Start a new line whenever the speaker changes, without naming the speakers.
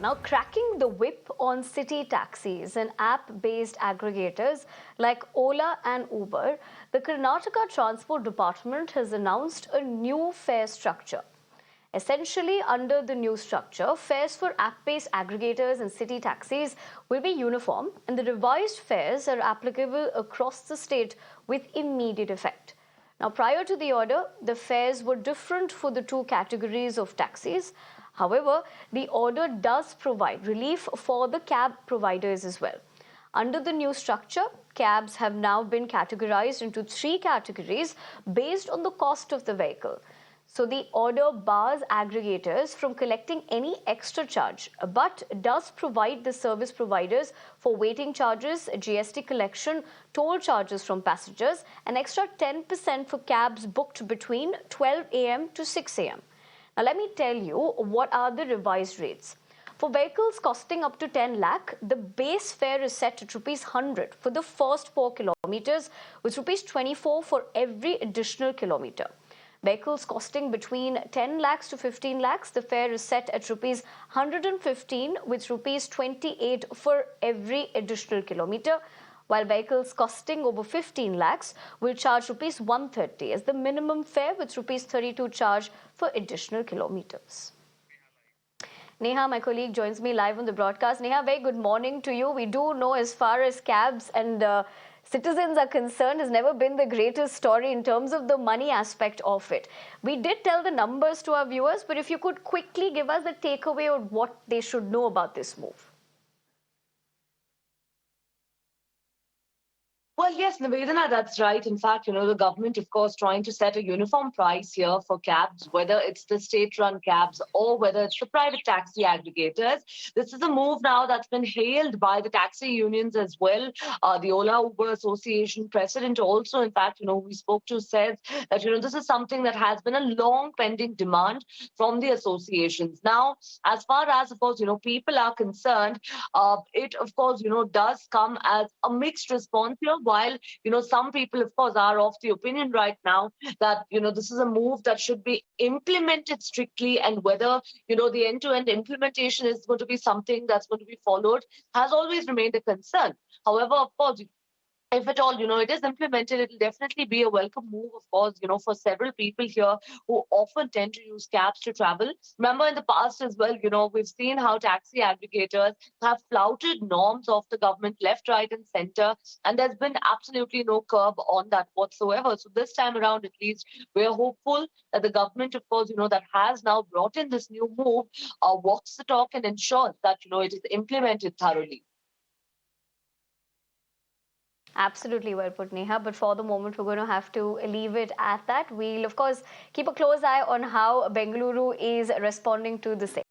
Now, cracking the whip on city taxis and app-based aggregators like Ola and Uber, the Karnataka Transport Department has announced a new fare structure. Essentially, under the new structure, fares for app-based aggregators and city taxis will be uniform, and the revised fares are applicable across the state with immediate effect. Now, prior to the order, the fares were different for the two categories of taxis. However, the order does provide relief for the cab providers as well. Under the new structure, cabs have now been categorized into three categories based on the cost of the vehicle. So the order bars aggregators from collecting any extra charge, but does provide the service providers for waiting charges, GST collection, toll charges from passengers, and extra 10% for cabs booked between 12 a.m. to 6 a.m. Now let me tell you what are the revised rates. For vehicles costing up to 10 lakh, the base fare is set at rupees 100 for the first 4 kilometers, with rupees 24 for every additional kilometer. Vehicles costing between 10 lakhs to 15 lakhs, the fare is set at rupees 115 with rupees 28 for every additional kilometer, while vehicles costing over 15 lakhs will charge rupees 130 as the minimum fare with rupees 32 charge for additional kilometers. Neha, my colleague, joins me live on the broadcast. Neha, very good morning to you. We do know as far as cabs and citizens are concerned, has never been the greatest story in terms of the money aspect of it. We did tell the numbers to our viewers, but if you could quickly give us the takeaway on what they should know about this move.
Well, yes, Nivedana, that's right. In fact, the government, of course, trying to set a uniform price here for cabs, whether it's the state-run cabs or whether it's the private taxi aggregators. This is a move now that's been hailed by the taxi unions as well. The Ola Uber Association president also, in fact, we spoke to says that, this is something that has been a long pending demand from the associations. Now, as far as, of course, people are concerned, it, of course, does come as a mixed response here. While, some people, of course, are of the opinion right now that, this is a move that should be implemented strictly, and whether, the end-to-end implementation is going to be something that's going to be followed has always remained a concern. However, of course, if at all, it is implemented, it will definitely be a welcome move, of course, for several people here who often tend to use cabs to travel. Remember in the past as well, we've seen how taxi aggregators have flouted norms of the government left, right, and center, and there's been absolutely no curb on that whatsoever. So this time around, at least, we're hopeful that the government, of course, that has now brought in this new move, walks the talk and ensures that, it is implemented thoroughly.
Absolutely well put, Neha. But for the moment, we're going to have to leave it at that. We'll, of course, keep a close eye on how Bengaluru is responding to the same.